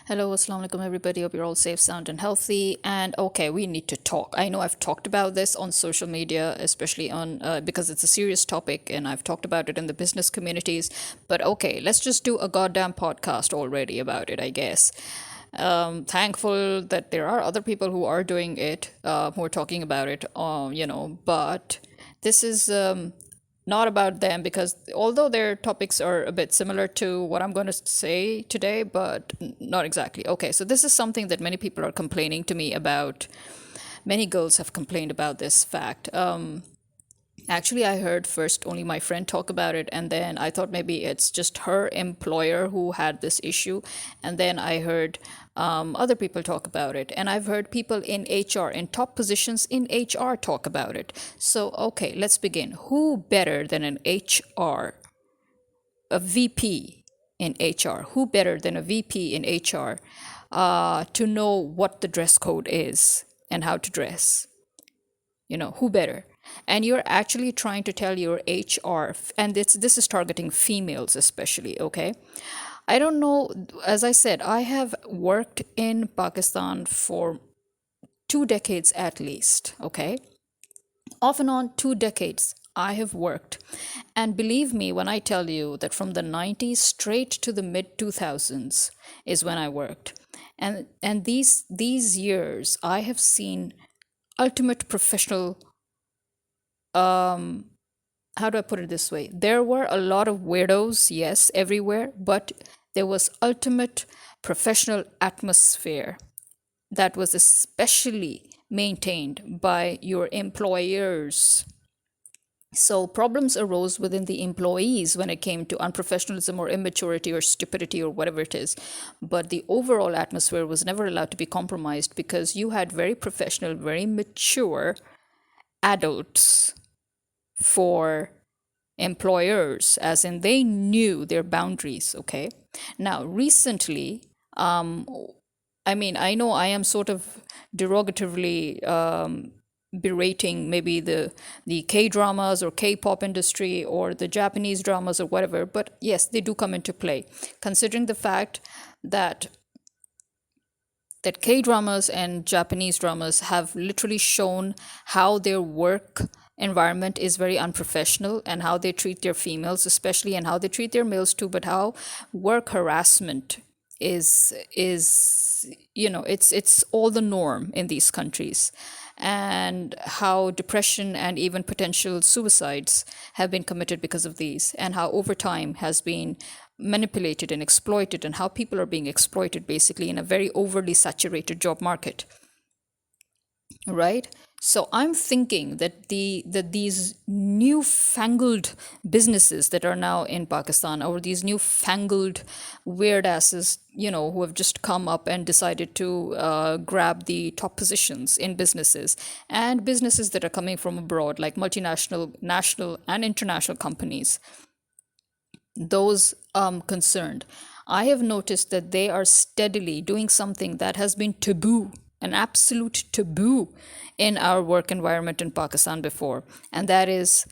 Hello, assalamu alaikum, everybody. Hope you're all safe, sound, and healthy. And okay, we need to talk. I know I've talked about this on social media, especially on because it's a serious topic, and I've talked about it in the business communities. But okay, let's just do a goddamn podcast already about it, I guess. Thankful that there are other people who are doing it, who are talking about it, but this is not about them because although their topics are a bit similar to what I'm going to say today, but not exactly. Okay, so this is something that many people are complaining to me about. Many girls have complained about this fact. Actually, I heard first only my friend talk about it, and then I thought maybe it's just her employer who had this issue. And then I heard other people talk about it. And I've heard people in HR, in top positions in HR, talk about it. So, okay, let's begin. Who better than an HR, a VP in HR? Who better than a VP in HR to know what the dress code is and how to dress? Who better? And you're actually trying to tell your HR, and this is targeting females especially, okay? I don't know, as I said, I have worked in Pakistan for 2 decades at least, okay? Off and on 2 decades I have worked. And believe me when I tell you that from the 90s straight to the mid 2000s is when I worked. And these years I have seen ultimate professional, how do I put it this way? There were a lot of weirdos, yes, everywhere, but there was ultimate professional atmosphere that was especially maintained by your employers. So problems arose within the employees when it came to unprofessionalism or immaturity or stupidity or whatever it is. But the overall atmosphere was never allowed to be compromised because you had very professional, very mature adults for employers, as in they knew their boundaries. Okay. Now, recently, I know I am sort of derogatively berating maybe the K dramas or K pop industry or the Japanese dramas or whatever, but yes, they do come into play, considering the fact that K dramas and Japanese dramas have literally shown how their work environment is very unprofessional and how they treat their females especially and how they treat their males too, but how work harassment is it's all the norm in these countries, and how depression and even potential suicides have been committed because of these, and how overtime has been manipulated and exploited, and how people are being exploited basically in a very overly saturated job market, right? So I'm thinking that these newfangled businesses that are now in Pakistan, or these newfangled weird asses, who have just come up and decided to grab the top positions in businesses, and businesses that are coming from abroad, like multinational, national, and international companies, those concerned, I have noticed that they are steadily doing something that has been taboo, an absolute taboo in our work environment in Pakistan before, and that is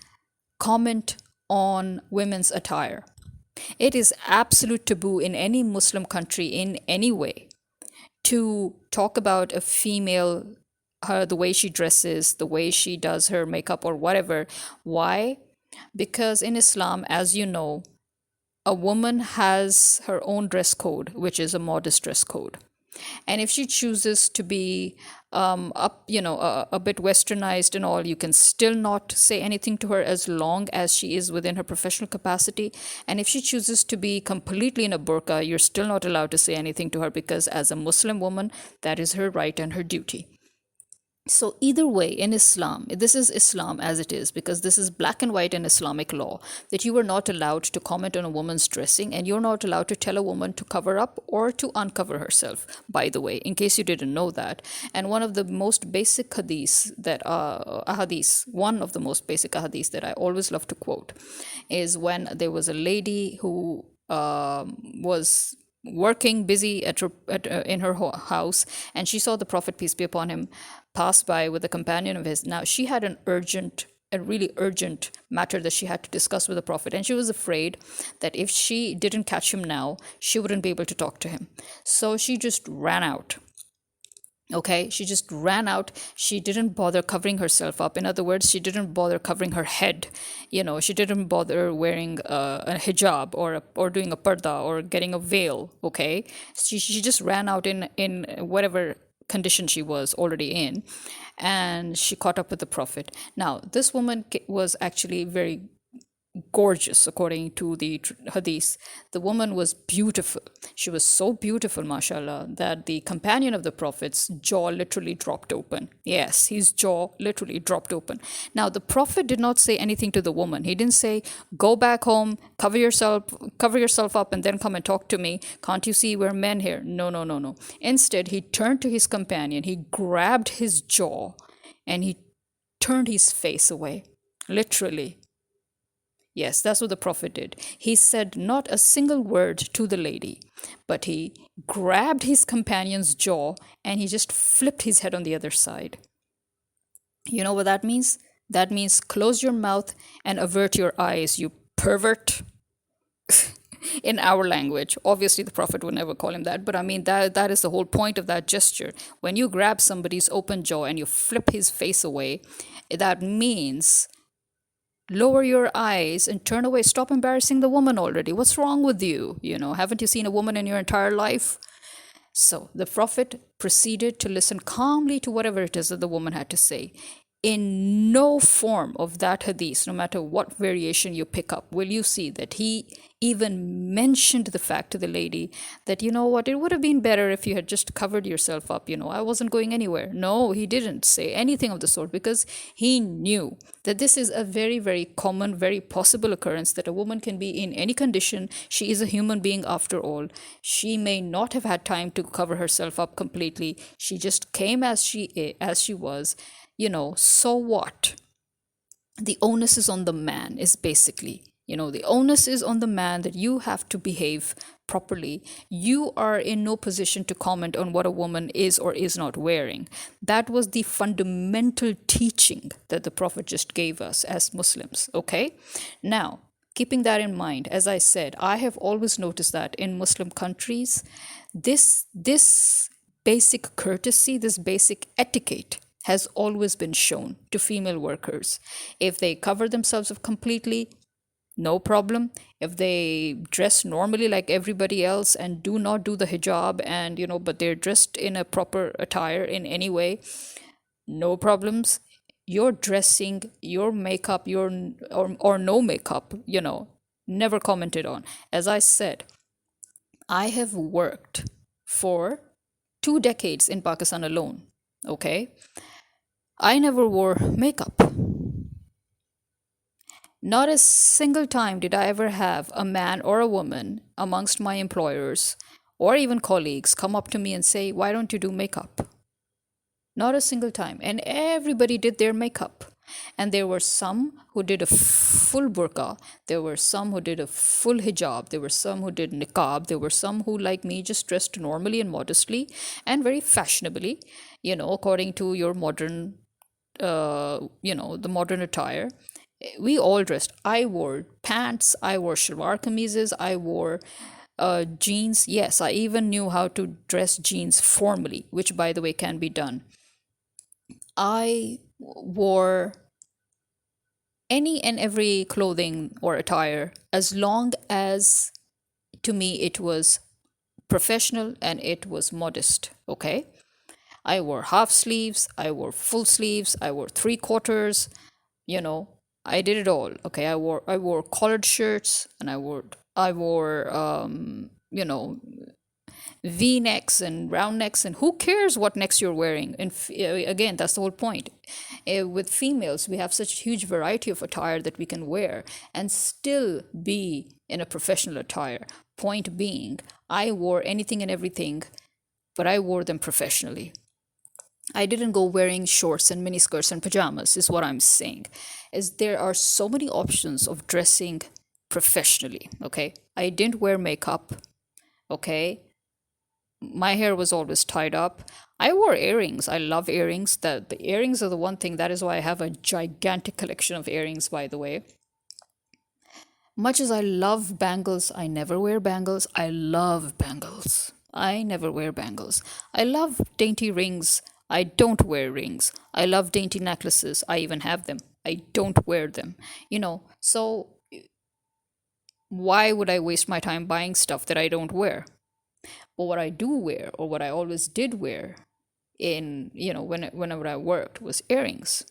comment on women's attire. It is absolute taboo in any Muslim country in any way to talk about a female, her, the way she dresses, the way she does her makeup or whatever. Why? Because in Islam, as you know, a woman has her own dress code, which is a modest dress code. And if she chooses to be a bit westernized and all, you can still not say anything to her as long as she is within her professional capacity. And if she chooses to be completely in a burqa, you're still not allowed to say anything to her because, as a Muslim woman, that is her right and her duty. So, either way, in Islam, this is Islam as it is, because this is black and white in Islamic law, that you are not allowed to comment on a woman's dressing, and you're not allowed to tell a woman to cover up or to uncover herself, by the way, in case you didn't know that. And one of the most basic hadiths one of the most basic hadiths that I always love to quote is when there was a lady who was working busy in her house, and she saw the Prophet, peace be upon him, pass by with a companion of his. Now, she had an urgent a really urgent matter that she had to discuss with the Prophet. And she was afraid that if she didn't catch him now, she wouldn't be able to talk to him. So she just ran out. Okay, she just ran out. She didn't bother covering herself up. In other words, she didn't bother covering her head. She didn't bother wearing a hijab or doing a parda or getting a veil. Okay, she just ran out in whatever condition she was already in, and she caught up with the Prophet. Now, this woman was actually very gorgeous according to the hadith. The woman was beautiful. She was so beautiful, mashallah, that the companion of the Prophet's jaw literally dropped open. Yes, his jaw literally dropped open. Now, the Prophet did not say anything to the woman. He didn't say, go back home, cover yourself up, and then come and talk to me. Can't you see we're men here? No, no, no, no. Instead, he turned to his companion, he grabbed his jaw, and he turned his face away. Literally. Yes, that's what the Prophet did. He said not a single word to the lady, but he grabbed his companion's jaw and he just flipped his head on the other side. You know what that means? That means close your mouth and avert your eyes, you pervert. In our language, obviously the Prophet would never call him that, but I mean that is the whole point of that gesture. When you grab somebody's open jaw and you flip his face away, that means lower your eyes and turn away. Stop embarrassing the woman already. What's wrong with you? Haven't you seen a woman in your entire life? So the Prophet proceeded to listen calmly to whatever it is that the woman had to say. In no form of that hadith, no matter what variation you pick up, will you see that he even mentioned the fact to the lady that, you know what, it would have been better if you had just covered yourself up. I wasn't going anywhere. No, he didn't say anything of the sort, because he knew that this is a very, very common, very possible occurrence, that a woman can be in any condition. She is a human being after all. She may not have had time to cover herself up completely. She just came as she was. So what? The onus is on the man, is basically, the onus is on the man that you have to behave properly. You are in no position to comment on what a woman is or is not wearing. That was the fundamental teaching that the Prophet just gave us as Muslims, okay? Now, keeping that in mind, as I said, I have always noticed that in Muslim countries, this basic courtesy, this basic etiquette has always been shown to female workers. If they cover themselves up completely, no problem. If they dress normally like everybody else and do not do the hijab but they're dressed in a proper attire in any way, no problems. Your dressing, your makeup, or no makeup, never commented on. As I said, I have worked for 2 decades in Pakistan alone, okay? I never wore makeup. Not a single time did I ever have a man or a woman amongst my employers or even colleagues come up to me and say, why don't you do makeup? Not a single time. And everybody did their makeup. And there were some who did a full burqa. There were some who did a full hijab. There were some who did niqab. There were some who, like me, just dressed normally and modestly and very fashionably, according to your modern the modern attire. We all dressed. I wore pants, I wore shalwar kameezes, I wore jeans. Yes, I even knew how to dress jeans formally, which, by the way, can be done. I wore any and every clothing or attire as long as, to me, it was professional and it was modest, okay? I wore half sleeves, I wore full sleeves, I wore 3/4, I did it all. Okay, I wore collared shirts, and I wore V-necks and round necks, and who cares what necks you're wearing? And again, that's the whole point. With females, we have such a huge variety of attire that we can wear and still be in a professional attire. Point being, I wore anything and everything, but I wore them professionally. I didn't go wearing shorts and miniskirts and pajamas, is what I'm saying. Is there are so many options of dressing professionally, okay? I didn't wear makeup, okay? my hair was always tied up. I wore earrings. I love earrings. The earrings are the one thing. That is why I have a gigantic collection of earrings, by the way. Much as I love bangles, I never wear bangles. I love bangles. I never wear bangles. I love dainty rings. I don't wear rings. I love dainty necklaces. I even have them. I don't wear them. So why would I waste my time buying stuff that I don't wear? But what I do wear, or what I always did wear whenever I worked, was earrings.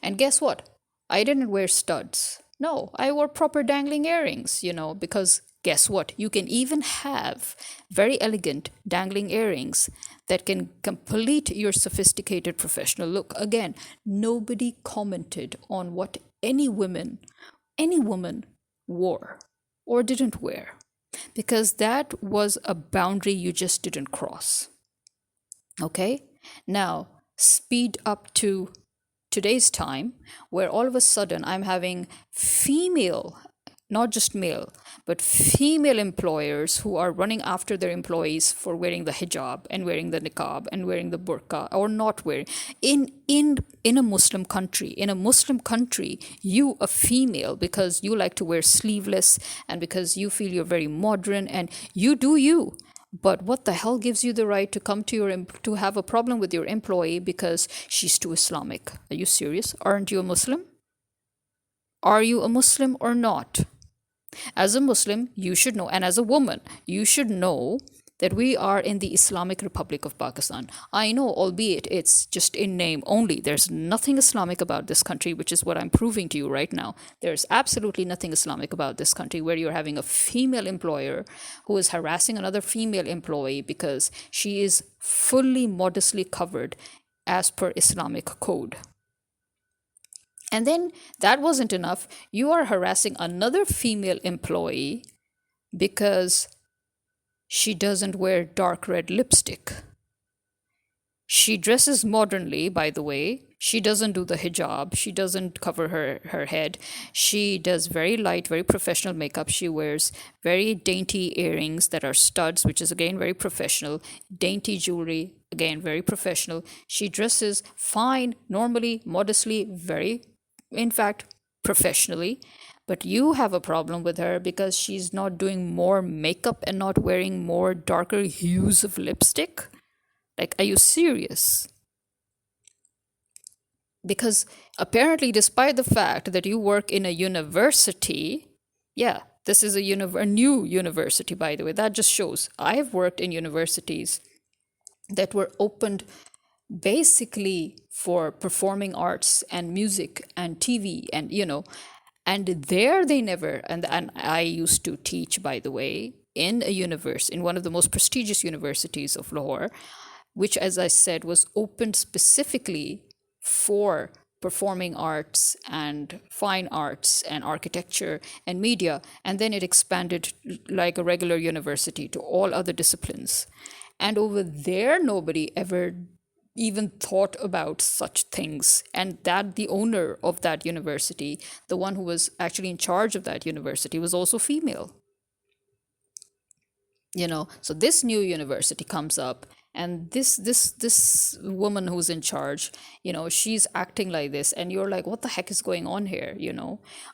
And guess what? I didn't wear studs. No, I wore proper dangling earrings, because guess what? You can even have very elegant dangling earrings that can complete your sophisticated professional look. Again, nobody commented on what any woman wore or didn't wear, because that was a boundary you just didn't cross. Okay? Now, speed up to today's time, where all of a sudden I'm having female, not just male, but female employers who are running after their employees for wearing the hijab and wearing the niqab and wearing the burqa, or not wearing. In a Muslim country, you, a female, because you like to wear sleeveless and because you feel you're very modern and you do you. But what the hell gives you the right to come to have a problem with your employee because she's too Islamic? Are you serious? Aren't you a Muslim? Are you a Muslim or not? As a Muslim, you should know, and as a woman, you should know that we are in the Islamic Republic of Pakistan. I know, albeit it's just in name only. There's nothing Islamic about this country, which is what I'm proving to you right now. There's absolutely nothing Islamic about this country, where you're having a female employer who is harassing another female employee because she is fully modestly covered as per Islamic code. And then that wasn't enough. You are harassing another female employee because she doesn't wear dark red lipstick. She dresses modernly, by the way. She doesn't do the hijab. She doesn't cover her head. She does very light, very professional makeup. She wears very dainty earrings that are studs, which is again very professional. Dainty jewelry, again very professional. She dresses fine, normally, modestly, in fact, professionally. But you have a problem with her because she's not doing more makeup and not wearing more darker hues of lipstick? Like, are you serious? Because apparently, despite the fact that you work in a university, yeah, this is a new university, by the way. That just shows. I've worked in universities that were opened basically for performing arts and music and TV and there they never, and I used to teach, by the way, in one of the most prestigious universities of Lahore, which, as I said, was opened specifically for performing arts and fine arts and architecture and media, and then it expanded like a regular university to all other disciplines. And over there, nobody ever even thought about such things, and that the owner of that university, the one who was actually in charge of that university, was also female. So this new university comes up, and this woman who's in charge, she's acting like this, and you're like, what the heck is going on here?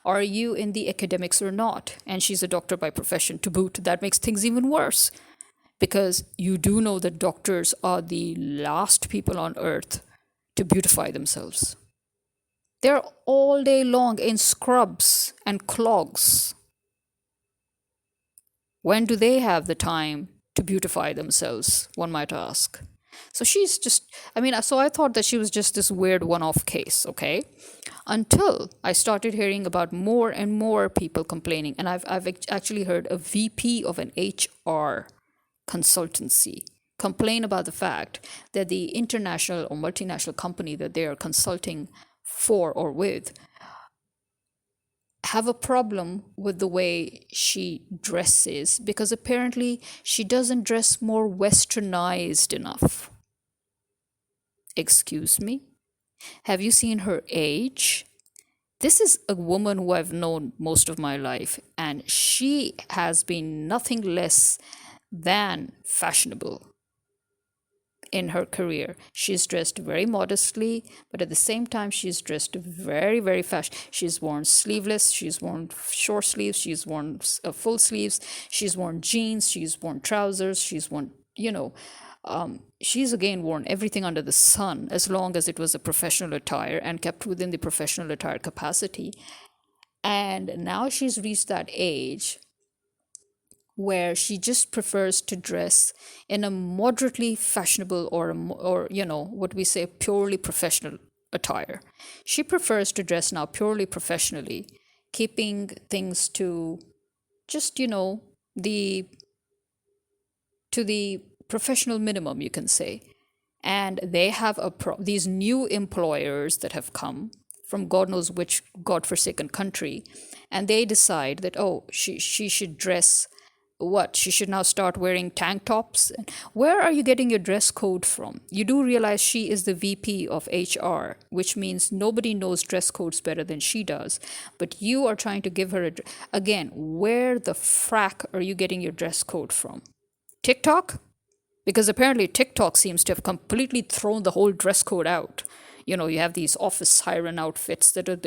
Are you in the academics or not? And she's a doctor by profession to boot. That makes things even worse, because you do know that doctors are the last people on earth to beautify themselves. They're all day long in scrubs and clogs. When do they have the time to beautify themselves, one might ask? So she's just, so I thought that she was just this weird one-off case, okay? Until I started hearing about more and more people complaining. And I've actually heard a VP of an HR consultancy complain about the fact that the international or multinational company that they are consulting for or with have a problem with the way she dresses, because apparently she doesn't dress more westernized enough. Excuse me? Have you seen her age? This is a woman who I've known most of my life, and she has been nothing less than fashionable. in her career. She's dressed very modestly, but at the same time, she's dressed very, very fashion. She's worn sleeveless, she's worn short sleeves, she's worn full sleeves, she's worn jeans, she's worn trousers, she's worn, she's again worn everything under the sun as long as it was a professional attire and kept within the professional attire capacity. And now she's reached that age where she just prefers to dress in a moderately fashionable or what we say purely professional attire. She prefers to dress now purely professionally, keeping things to just the the professional minimum, you can say. And they have these new employers that have come from God knows which godforsaken country, and they decide that, oh, she should dress what? She should now start wearing tank tops. Where are you getting your dress code from? You do realize she is the VP of HR, which means nobody knows dress codes better than she does. But you are trying to give her again, where the frack are you getting your dress code from? TikTok? Because apparently TikTok seems to have completely thrown the whole dress code out. You have these office siren outfits that are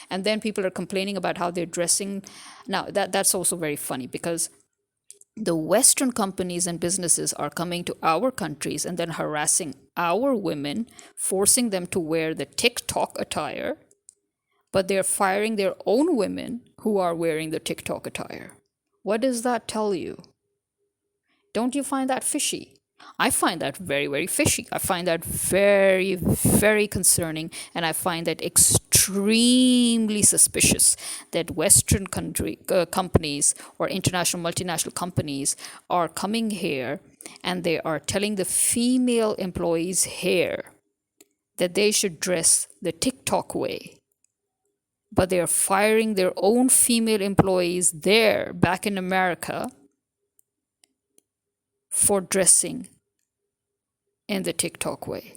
and then people are complaining about how they're dressing. Now that's also very funny, because the Western companies and businesses are coming to our countries and then harassing our women, forcing them to wear the TikTok attire, but they're firing their own women who are wearing the TikTok attire. What does that tell you? Don't you find that fishy? I find that very, very fishy. I find that very, very concerning, and I find that extremely suspicious that Western companies or international multinational companies are coming here and they are telling the female employees here that they should dress the TikTok way. But they are firing their own female employees there, back in America, for dressing in the TikTok way.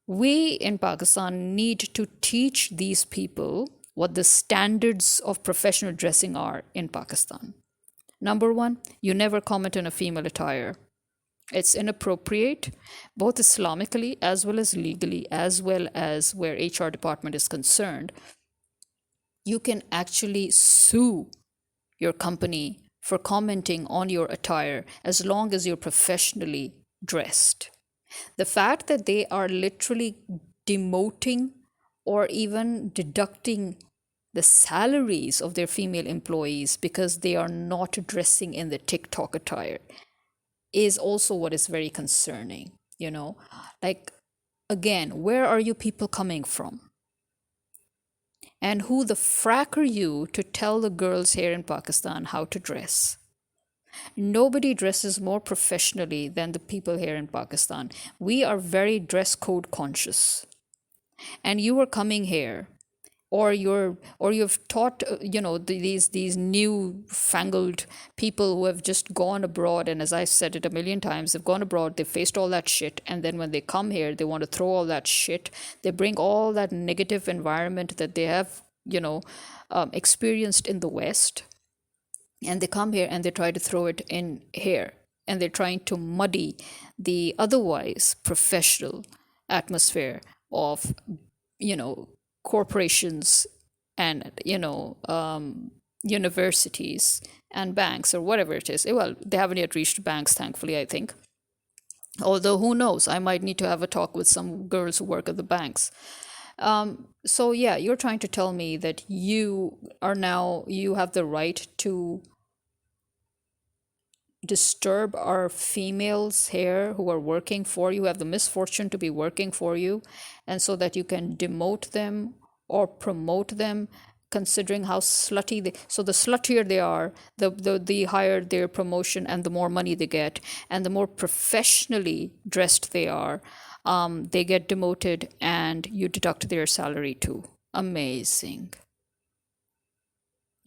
We in Pakistan need to teach these people what the standards of professional dressing are in Pakistan. Number one, you never comment on a female attire. It's inappropriate, both Islamically as well as legally, as well as where HR department is concerned. You can actually sue your company for commenting on your attire as long as you're professionally dressed. The fact that they are literally demoting or even deducting the salaries of their female employees because they are not dressing in the TikTok attire is also what is very concerning. Like, again, where are you people coming from? And who the frack are you to tell the girls here in Pakistan how to dress? Nobody dresses more professionally than the people here in Pakistan. We are very dress code conscious. And you are coming here, or you've taught these new fangled people who have just gone abroad, and as I said it a million times, they've gone abroad, they've faced all that shit, and then when they come here they want to throw all that shit. They bring all that negative environment that they have experienced in the West, and they come here and they try to throw it in here, and they're trying to muddy the otherwise professional atmosphere of corporations and universities and banks or whatever it is. Well, they haven't yet reached banks, thankfully, I think. Although who knows, I might need to have a talk with some girls who work at the banks. So yeah, you're trying to tell me that you have the right to disturb our females here who are working for you, who have the misfortune to be working for you, and so that you can demote them or promote them, considering how slutty so the sluttier they are, the higher their promotion and the more money they get, and the more professionally dressed they are, they get demoted and you deduct their salary too. Amazing.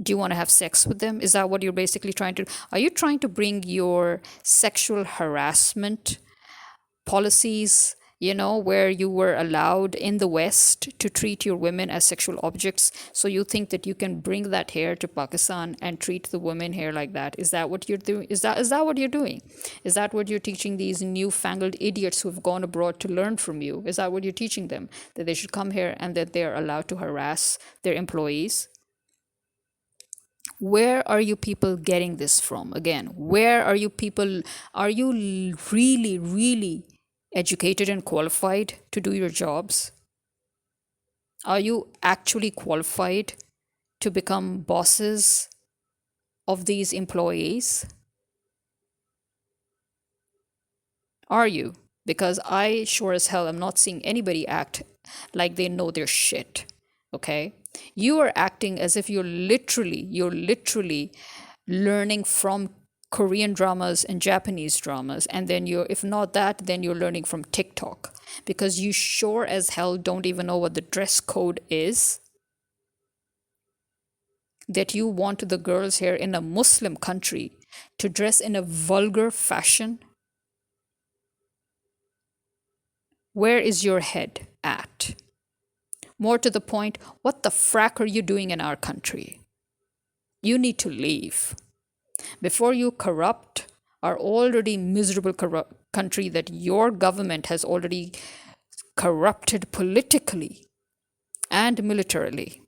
Do you want to have sex with them? Is that what you're basically trying to? Are you trying to bring your sexual harassment policies where you were allowed in the West to treat your women as sexual objects. So you think that you can bring that here to Pakistan and treat the women here like that? Is that what you're doing? Is that what you're doing? Is that what you're teaching these newfangled idiots who have gone abroad to learn from you? Is that what you're teaching them? That they should come here and that they're allowed to harass their employees? Where are you people getting this from? Again, where are you people? Are you really, really educated and qualified to do your jobs? Are you actually qualified to become bosses of these employees? Are you? Because I sure as hell am not seeing anybody act like they know their shit. Okay? You are acting as if you're literally learning from Korean dramas and Japanese dramas. And then if not that, then you're learning from TikTok. Because you sure as hell don't even know what the dress code is. That you want the girls here in a Muslim country to dress in a vulgar fashion. Where is your head at? More to the point, what the frack are you doing in our country? You need to leave before you corrupt our already miserable country that your government has already corrupted politically and militarily.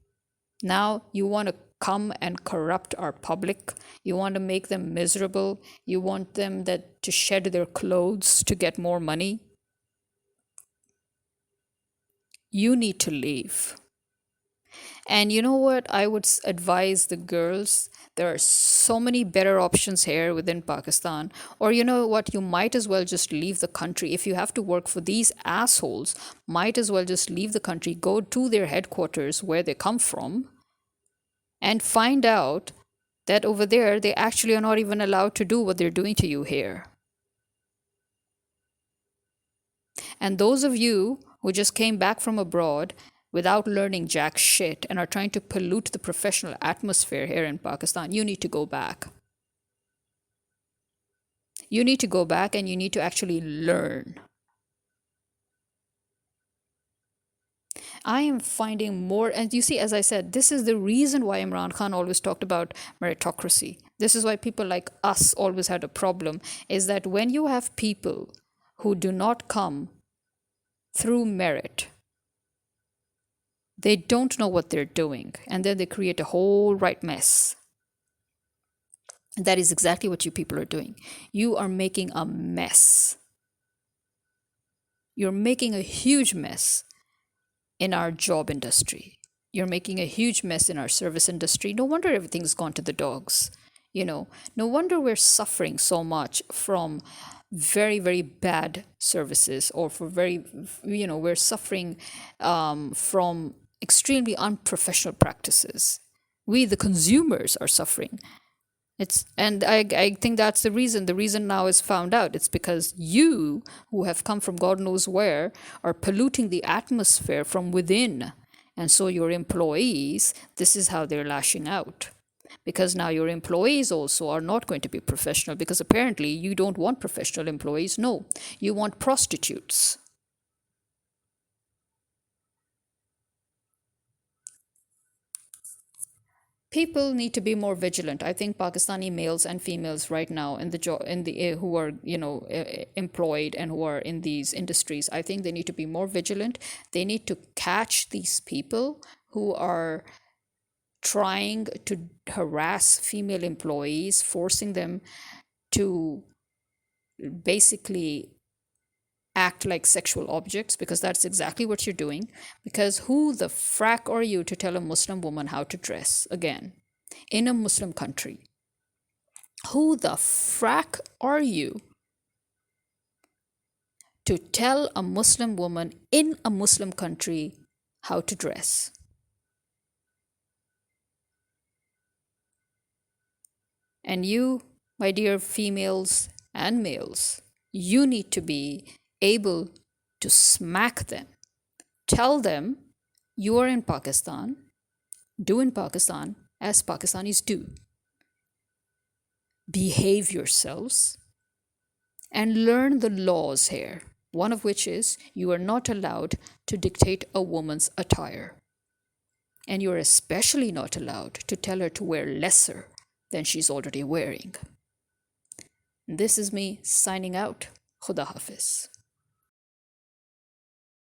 Now you want to come and corrupt our public. You want to make them miserable. You want them to shed their clothes to get more money. You need to leave. And you know what? I would advise the girls. There are so many better options here within Pakistan. Or you know what? You might as well just leave the country. If you have to work for these assholes, might as well just leave the country, go to their headquarters where they come from, and find out that over there they actually are not even allowed to do what they're doing to you here. And those of you who just came back from abroad without learning jack shit and are trying to pollute the professional atmosphere here in Pakistan, you need to go back. You need to go back and you need to actually learn. I am finding more, and you see, as I said, this is the reason why Imran Khan always talked about meritocracy. This is why people like us always had a problem, is that when you have people who do not come through merit, they don't know what they're doing, and then they create a whole right mess. And that is exactly what you people are doing. You are making a mess. You're making a huge mess in our job industry. You're making a huge mess in our service industry. No wonder everything's gone to the dogs. No wonder we're suffering so much from very, very bad services, or we're suffering from extremely unprofessional practices. We, the consumers, are suffering. I think that's the reason. The reason now is found out. It's because you, who have come from God knows where, are polluting the atmosphere from within. And so your employees, this is how they're lashing out. Because now your employees also are not going to be professional, because apparently you don't want professional employees. No, you want prostitutes. People need to be more vigilant. I think Pakistani males and females right now in the job, who are employed and who are in these industries, I think they need to be more vigilant. They need to catch these people who are trying to harass female employees, forcing them to basically act like sexual objects, because that's exactly what you're doing. Because who the frack are you to tell a Muslim woman how to dress? Again, in a Muslim country. Who the frack are you to tell a Muslim woman in a Muslim country how to dress? And you, my dear females and males, you need to be able to smack them. Tell them you are in Pakistan, do in Pakistan as Pakistanis do. Behave yourselves and learn the laws here. One of which is you are not allowed to dictate a woman's attire. And you're especially not allowed to tell her to wear lesser than she's already wearing. This is me signing out. Khuda Hafiz.